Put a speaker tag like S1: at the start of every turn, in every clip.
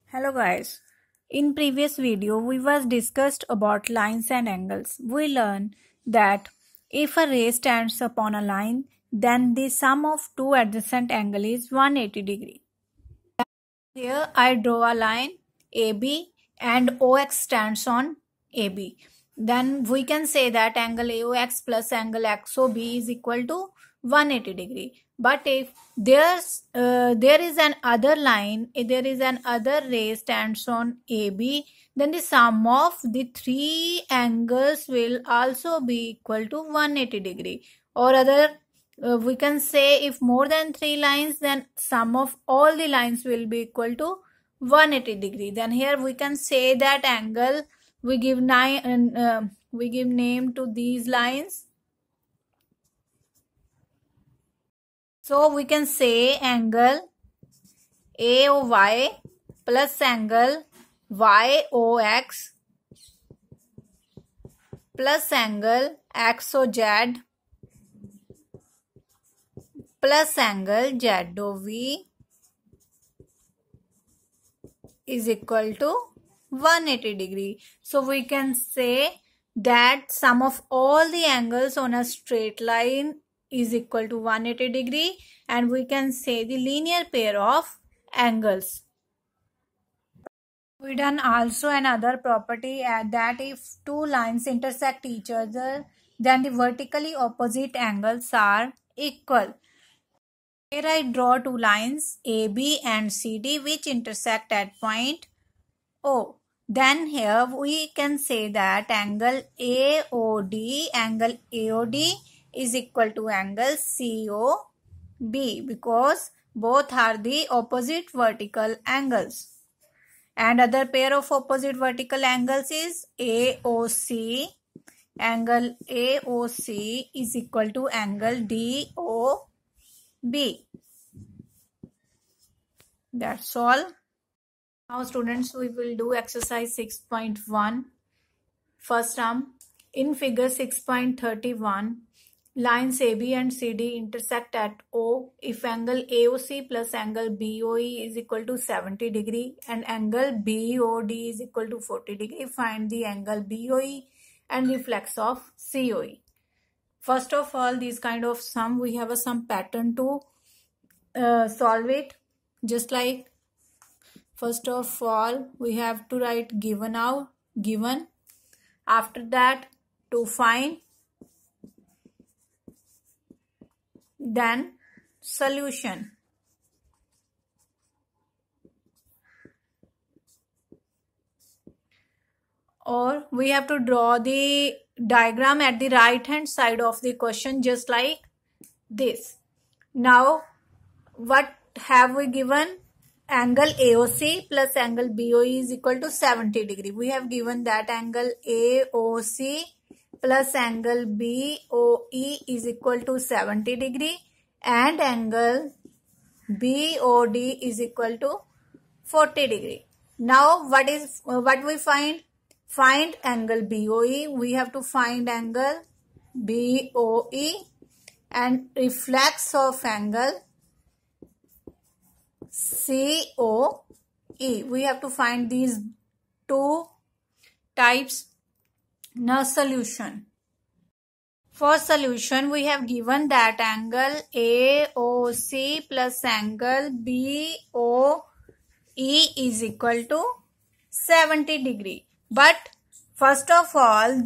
S1: Hello guys. In previous video we was discussed about lines and angles. We learned that if a ray stands upon a line, then the sum of two adjacent angle is 180 degree. Here I draw a line AB and OX stands on AB. Then we can say that angle AOX plus angle XOB is equal to 180 degree. But if there is an other line, if there is an other ray stands on AB, then the sum of the three angles will also be equal to 180 degree. Or other we can say if more than three lines, then sum of all the lines will be equal to 180 degree. Then here we can say that angle, we give name to these lines. So we can say angle AOY plus angle YOX plus angle XOZ plus angle ZOV is equal to 180 degree. So we can say that sum of all the angles on a straight line is equal to 180 degree, and we can say the linear pair of angles. We done also another property that if two lines intersect each other, then the vertically opposite angles are equal. Here I draw two lines AB and CD which intersect at point O. Then here we can say that angle AOD is equal to angle COB because both are the opposite vertical angles. And other pair of opposite vertical angles is AOC. Angle AOC is equal to angle DOB. That's all. Now students, we will do exercise 6.1. First term. In figure 6.31, lines AB and CD intersect at O if angle AOC plus angle BOE is equal to 70 degree and angle BOD is equal to 40 degree. Find the angle BOE and reflex of COE. First of all, these kind of sum, we have some pattern to solve it. Just like first of all, we have to write given. After that, to find, then solution. Or we have to draw the diagram at the right hand side of the question just like this. Now, what have we given? Angle AOC plus angle BOE is equal to 70 degree. We have given that angle AOC plus angle BOE is equal to 70 degree and angle BOD is equal to 40 degree. Now what we find? Find angle BOE. We have to find angle BOE and reflex of angle COE. We have to find these two types. Now solution. For solution, we have given that angle AOC plus angle BOE is equal to 70 degree. But first of all,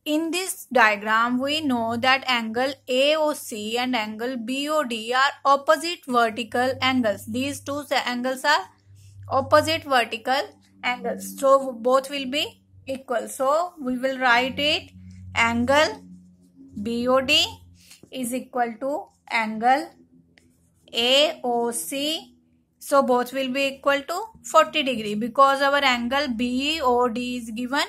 S1: in this diagram, we know that angle AOC and angle BOD are opposite vertical angles. These two angles are opposite vertical angles. So both will be equal. So we will write it angle BOD is equal to angle AOC. So both will be equal to 40 degree because our angle BOD is given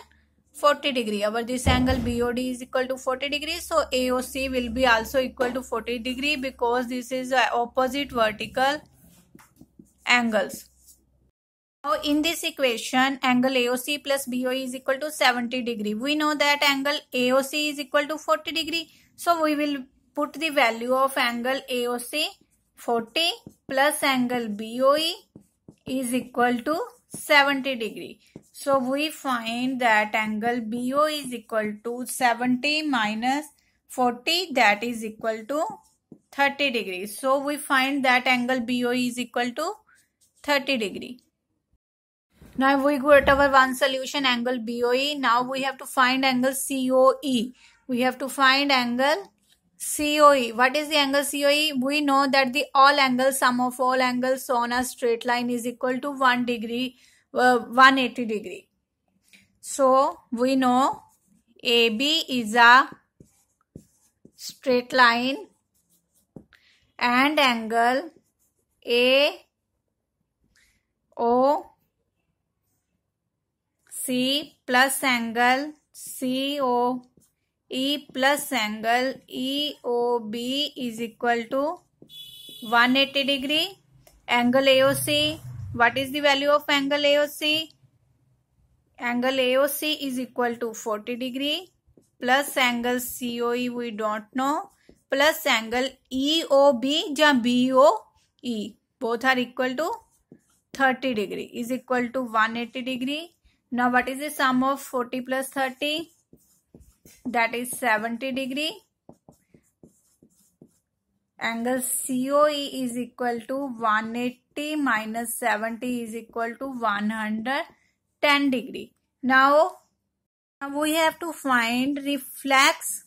S1: 40 degree. This angle BOD is equal to 40 degree. So AOC will be also equal to 40 degree because this is opposite vertical angles. Now in this equation, angle AOC plus BOE is equal to 70 degree. We know that angle AOC is equal to 40 degree. So we will put the value of angle AOC 40 plus angle BOE is equal to 70 degree. So we find that angle BO is equal to 70 minus 40, that is equal to 30 degrees. So we find that angle BO is equal to 30 degree. Now we got our one solution, angle BOE. Now we have to find angle COE. We have to find angle COE. What is the angle COE? We know that the all angles, sum of all angles on a straight line is equal to 1 degree, 180 degree. So we know AB is a straight line and angle AOC plus angle COE plus angle EOB is equal to 180 degree. Angle AOC, what is the value of angle AOC? Angle AOC is equal to 40 degree plus angle COE we don't know plus angle EOB या BOE both are equal to 30 degree is equal to 180 degree. Now what is the sum of 40 plus 30? That is 70 degree. Angle COE is equal to 180 minus 70 is equal to 110 degree. Now we have to find reflex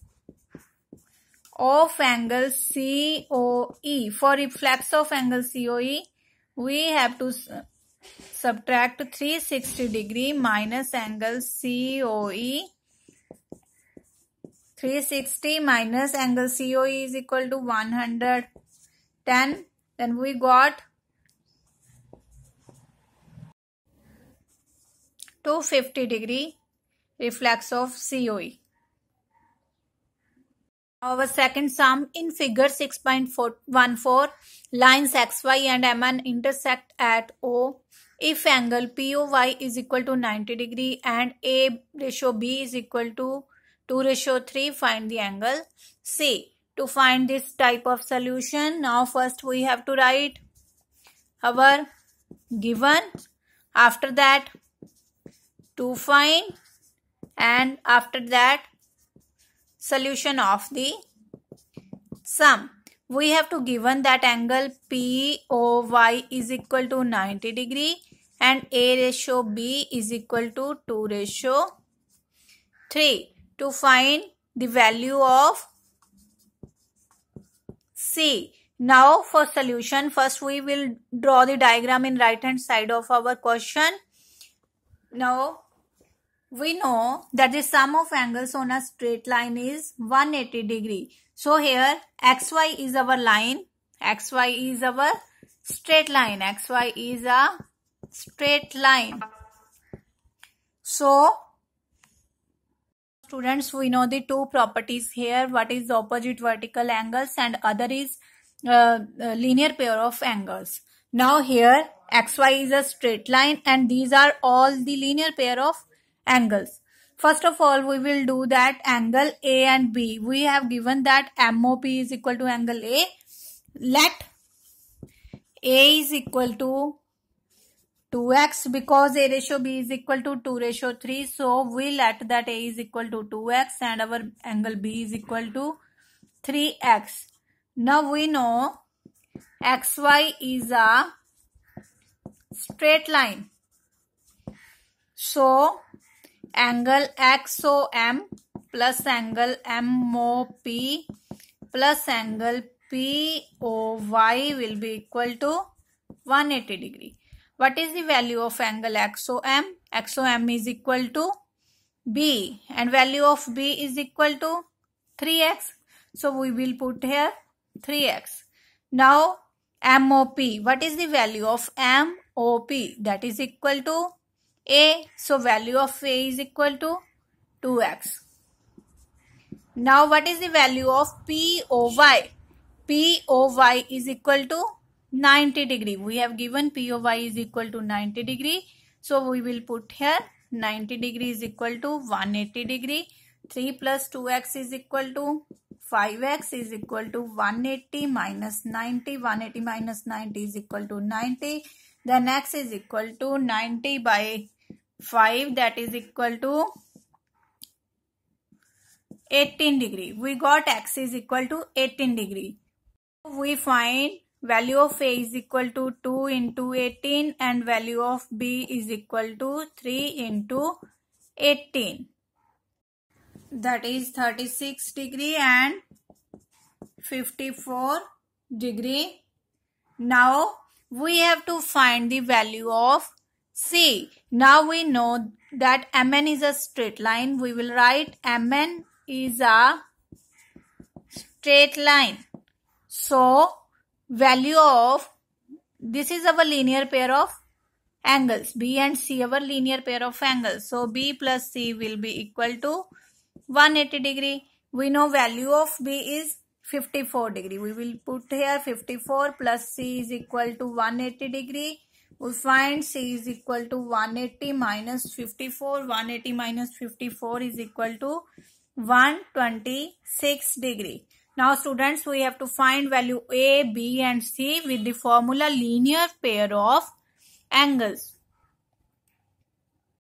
S1: of angle COE. For reflex of angle COE, we have to subtract 360 degree minus angle COE. 360 minus angle COE is equal to 110. Then we got 250 degree reflex of COE. Our second sum, in figure 6.14, lines XY and MN intersect at O. If angle POY is equal to 90 degree and A ratio B is equal to 2:3, find the angle C. To find this type of solution, now first we have to write our given, after that to find, and after that solution of the sum. We have to given that angle POY is equal to 90 degree and A ratio B is equal to 2:3. To find the value of C. Now for solution, first we will draw the diagram in right hand side of our question. Now we know that the sum of angles on a straight line is 180 degree. So here XY is our line, XY is our straight line, XY is a straight line. So students, we know the two properties here. What is opposite vertical angles and other is linear pair of angles. Now here XY is a straight line and these are all the linear pair of angles. First of all, we will do that angle A and B. We have given that MOP is equal to angle A. Let A is equal to 2x because A ratio B is equal to 2:3. So we let that A is equal to 2x and our angle B is equal to 3x. Now we know XY is a straight line. So angle XOM plus angle MOP plus angle POY will be equal to 180 degree. What is the value of angle XOM? XOM is equal to B and value of B is equal to 3x. So we will put here 3x. Now MOP. What is the value of MOP? That is equal to A. So value of A is equal to 2x. Now what is the value of POY? POY is equal to 90 degree. We have given POY is equal to 90 degree. So we will put here 90 degree is equal to 180 degree. 3 plus 2x is equal to 5x is equal to 180 minus 90. 180 minus 90 is equal to 90. then x is equal to 90 by 5, that is equal to 18 degree. We got x is equal to 18 degree. We find value of a is equal to 2 into 18 and value of b is equal to 3 into 18. That is 36 degree and 54 degree. Now we have to find the value of c. Now we know that mn is a straight line. We will write mn is a straight line. So value of, this is our linear pair of angles, b and c, our linear pair of angles. So b plus c will be equal to 180 degree. We know value of b is 54 degree. We will put here 54 plus c is equal to 180 degree. We find c is equal to 180 minus 54. 180 minus 54 is equal to 126 degree. Now students, we have to find value a, b and c with the formula linear pair of angles.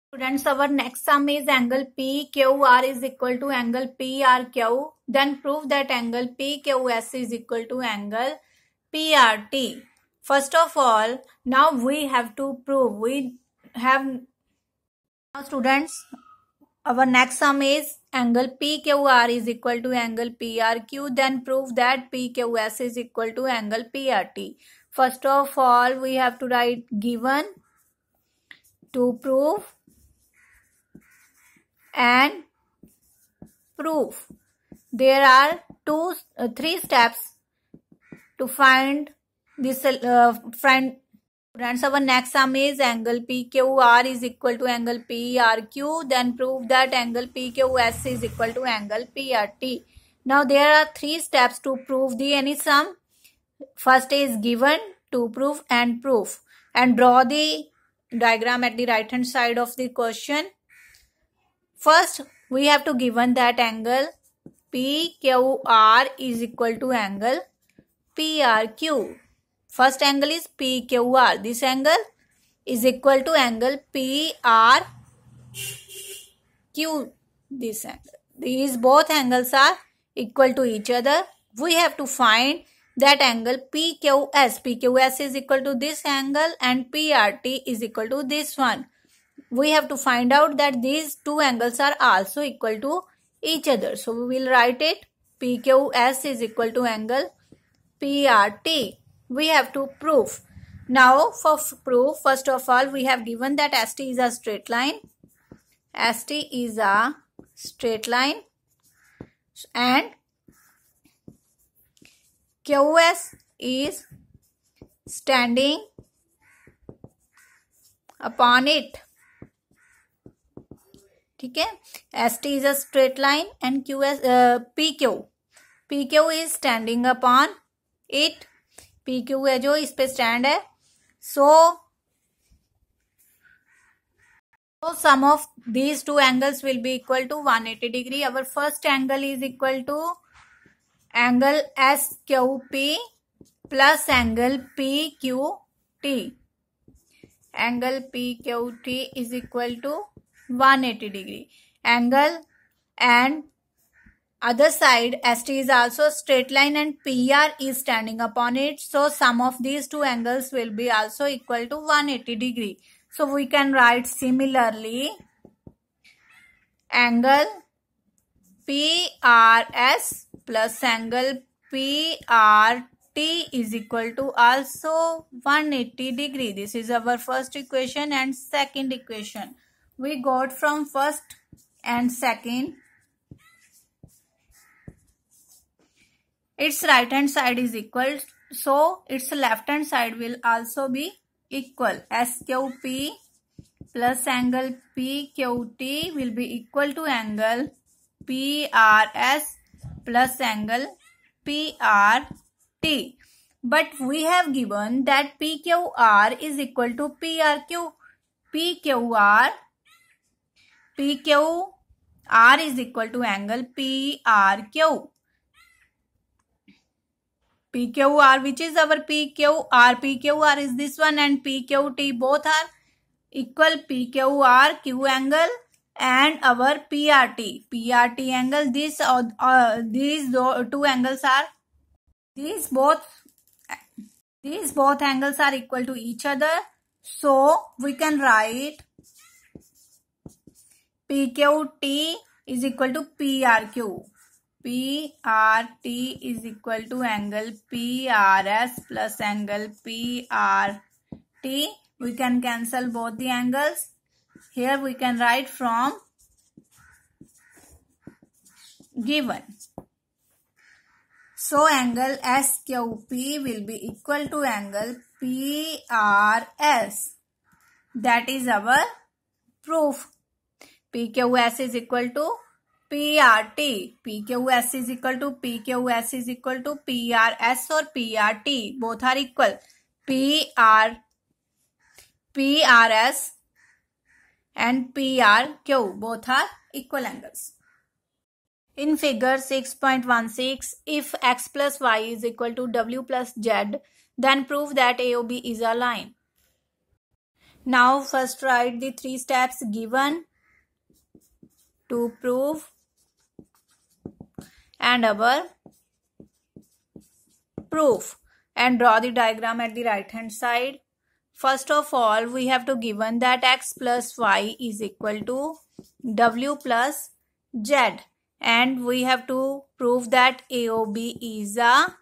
S1: Students, our next sum is angle PQR is equal to angle PRQ. Then prove that angle PQS is equal to angle PRT. First of all, now we have to prove. Now students, our next sum is angle PQR is equal to angle PRQ. Then prove that PQS is equal to angle PRT. First of all, we have to write given, to prove, and proof. There are three steps to find this friend. Friends, our next sum is angle PQR is equal to angle PRQ. Then prove that angle PQS is equal to angle PRT. Now there are three steps to prove the any sum. First is given, to prove, and proof. And draw the diagram at the right hand side of the question. First, we have to given that angle PQR is equal to angle PRQ. First angle is PQR. This angle is equal to angle PRQ. This angle. These both angles are equal to each other. We have to find that angle PQS. PQS is equal to this angle and PRT is equal to this one. We have to find out that these two angles are also equal to each other. So we will write it PQS is equal to angle PRT. We have to prove. Now for proof, first of all, we have given that ST is a straight line. ST is a straight line and QS is standing upon it. ठीक है, ST is a straight line and PQ is standing upon it. PQ है जो इस पे stand है. So sum of these two angles will be equal to 180 degree. Our first angle is equal to angle SQP plus angle PQT. Angle PQT is equal to 180 degree. Angle and other side ST is also a straight line and PR is standing upon it. So sum of these two angles will be also equal to 180 degree. So we can write similarly angle PRS plus angle PRT is equal to also 180 degree. This is our first equation and second equation. We got from first and second. Its right hand side is equal, so its left hand side will also be equal. SQP plus angle PQT will be equal to angle PRS plus angle PRT. But we have given that PQR is equal to PRQ. PQR is equal to angle PRQ. PQR, which is our PQR? PQR is this one, and PQT both are equal. PQR, Q angle, and our PRT angle. These two angles are, these both angles are equal to each other. So we can write PQT is equal to PRQ. PRT is equal to angle PRS plus angle PRT. We can cancel both the angles. Here we can write from given. So angle SQP will be equal to angle PRS. That is our proof. PQS is equal to PRT. PQS is equal to PQS is equal to PRS or PRT. Both are equal. PRS and PRQ both are equal angles. In figure 6.16, if x plus y is equal to w plus z, then prove that AOB is a line. Now first write the 3 steps given to prove and our proof, and draw the diagram at the right hand side. First of all, we have to given that x plus y is equal to w plus z, and we have to prove that AOB is a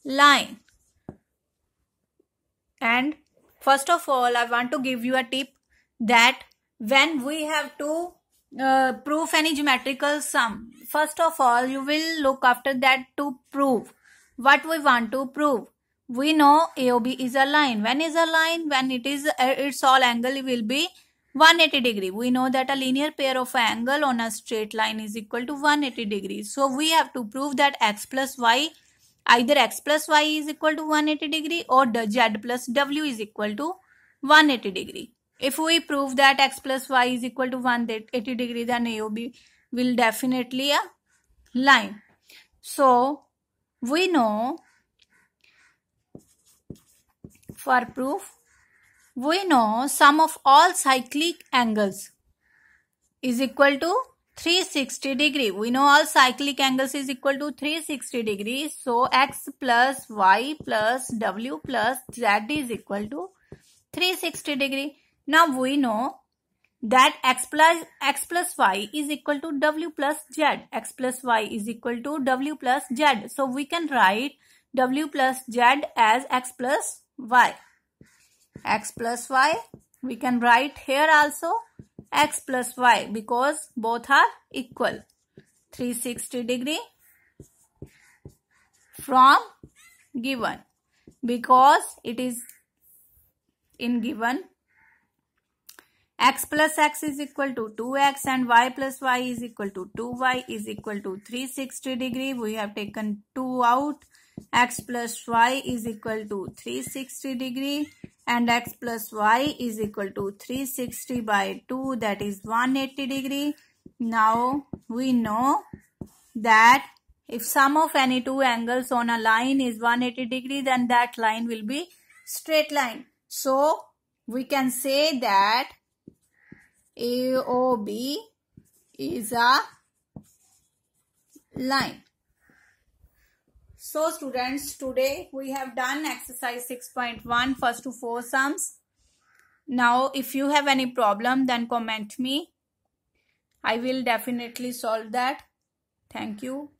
S1: line. And first of all, I want to give you a tip that when we have to prove any geometrical sum, first of all you will look after that to prove what we want to prove. We know AOB is a line. When is a line? When it is its all angle will be 180 degree. We know that a linear pair of angle on a straight line is equal to 180 degrees. So we have to prove that x plus y, either x plus y is equal to 180 degree or z plus w is equal to 180 degree. If we prove that x plus y is equal to 180 degree, then AOB will definitely a line. So we know, for proof, we know sum of all cyclic angles is equal to 360 degree. We know all cyclic angles is equal to 360 degrees. So x plus y plus w plus z is equal to 360 degree. Now we know that x plus y is equal to w plus z. X plus y is equal to w plus z. So we can write w plus z as x plus y. X plus y, we can write here also x plus y because both are equal. 360 degree from given, because it is in given x plus x is equal to 2x and y plus y is equal to 2y is equal to 360 degree. We have taken 2 out. X plus y is equal to 360 degree and x plus y is equal to 360 by 2, that is 180 degree. Now we know that if sum of any two angles on a line is 180 degree, then that line will be straight line. So we can say that AOB is a line. So students, today we have done exercise 6.1 first to 4 sums. Now if you have any problem, then comment me. I will definitely solve that. Thank you.